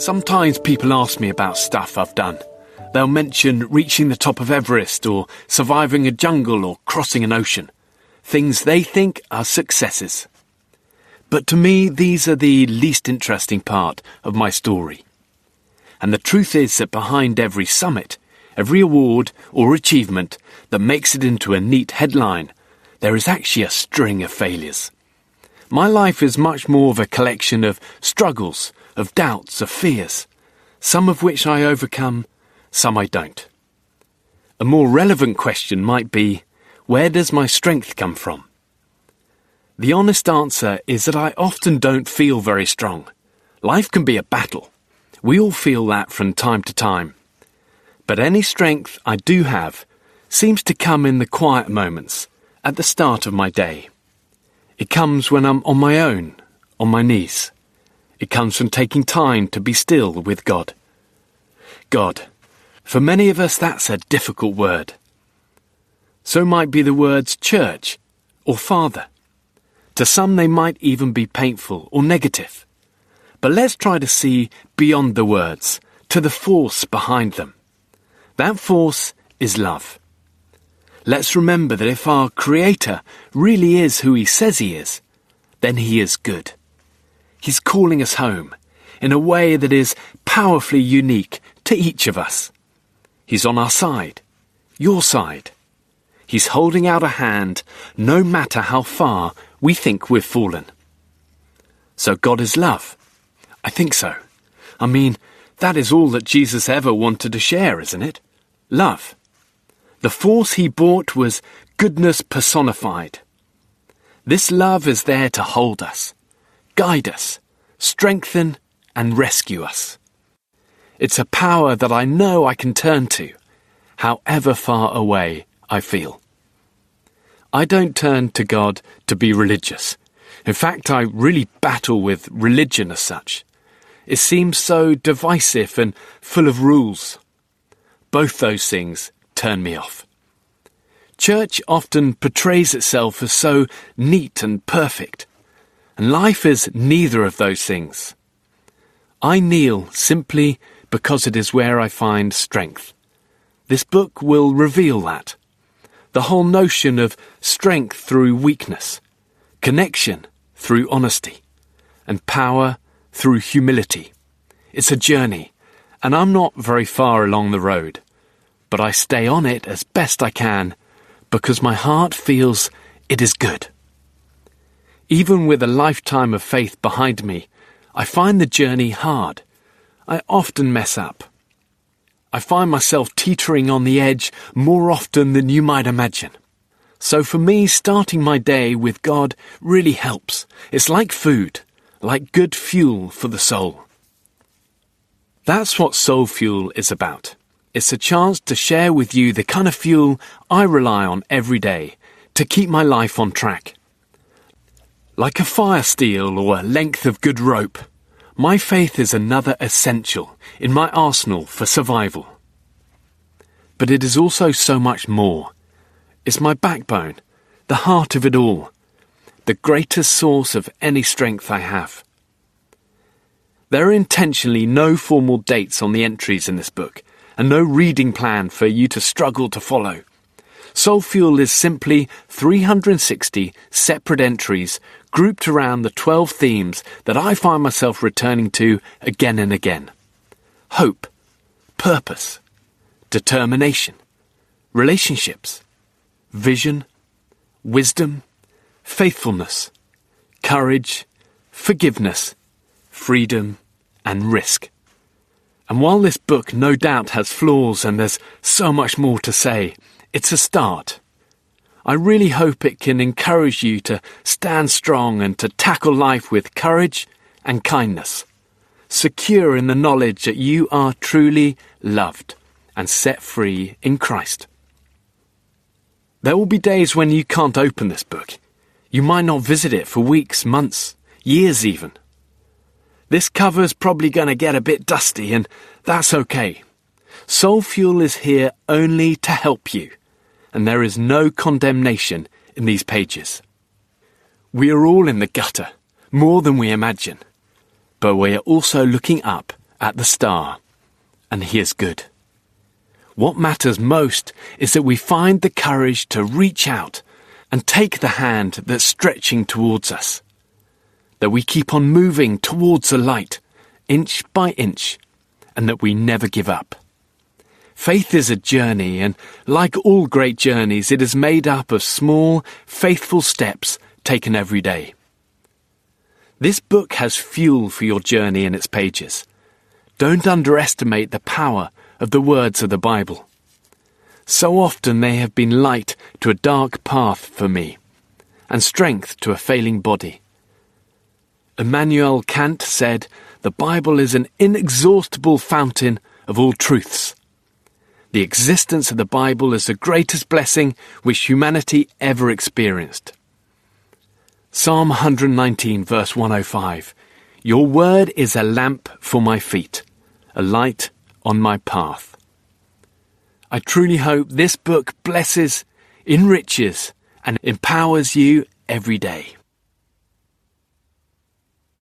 Sometimes people ask me about stuff I've done. They'll mention reaching the top of Everest or surviving a jungle or crossing an ocean. Things they think are successes. But to me, these are the least interesting part of my story. And the truth is that behind every summit, every award or achievement that makes it into a neat headline, there is actually a string of failures. My life is much more of a collection of struggles, of doubts, of fears, some of which I overcome, some I don't. A more relevant question might be, where does my strength come from? The honest answer is that I often don't feel very strong. Life can be a battle. We all feel that from time to time. But any strength I do have seems to come in the quiet moments, at the start of my day. It comes when I'm on my own, on my knees. It comes from taking time to be still with God. God. For many of us, that's a difficult word. So might be the words church or Father. To some, they might even be painful or negative. But let's try to see beyond the words, to the force behind them. That force is love. Let's remember that if our Creator really is who He says He is, then He is good. He's calling us home in a way that is powerfully unique to each of us. He's on our side, your side. He's holding out a hand no matter how far we think we've fallen. So God is love. I think so. I mean, that is all that Jesus ever wanted to share, isn't it? Love. The force He brought was goodness personified. This love is there to hold us, guide us, strengthen and rescue us. It's a power that I know I can turn to, however far away I feel. I don't turn to God to be religious. In fact, I really battle with religion as such. It seems so divisive and full of rules. Both those things turn me off. Church often portrays itself as so neat and perfect, and life is neither of those things. I kneel simply because it is where I find strength. This book will reveal that. The whole notion of strength through weakness, connection through honesty, and power through humility. It's a journey, and I'm not very far along the road, but I stay on it as best I can because my heart feels it is good. Even with a lifetime of faith behind me, I find the journey hard. I often mess up. I find myself teetering on the edge more often than you might imagine. So for me, starting my day with God really helps. It's like food, like good fuel for the soul. That's what Soul Fuel is about. It's a chance to share with you the kind of fuel I rely on every day to keep my life on track. Like a fire steel or a length of good rope, my faith is another essential in my arsenal for survival. But it is also so much more. It's my backbone, the heart of it all, the greatest source of any strength I have. There are intentionally no formal dates on the entries in this book, and no reading plan for you to struggle to follow. Soul Fuel is simply 360 separate entries grouped around the 12 themes that I find myself returning to again and again. Hope, purpose, determination, relationships, vision, wisdom, faithfulness, courage, forgiveness, freedom, and risk. And while this book no doubt has flaws and there's so much more to say, it's a start. I really hope it can encourage you to stand strong and to tackle life with courage and kindness, secure in the knowledge that you are truly loved and set free in Christ. There will be days when you can't open this book. You might not visit it for weeks, months, years even. This cover's probably going to get a bit dusty, and that's okay. Soul Fuel is here only to help you, and there is no condemnation in these pages. We are all in the gutter, more than we imagine, but we are also looking up at the star, and He is good. What matters most is that we find the courage to reach out and take the hand that's stretching towards us, that we keep on moving towards the light, inch by inch, and that we never give up. Faith is a journey, and like all great journeys, it is made up of small, faithful steps taken every day. This book has fuel for your journey in its pages. Don't underestimate the power of the words of the Bible. So often they have been light to a dark path for me, and strength to a failing body. Immanuel Kant said, "The Bible is an inexhaustible fountain of all truths." The existence of the Bible is the greatest blessing which humanity ever experienced. Psalm 119 verse 105, "Your word is a lamp for my feet, a light on my path." I truly hope this book blesses, enriches, and empowers you every day.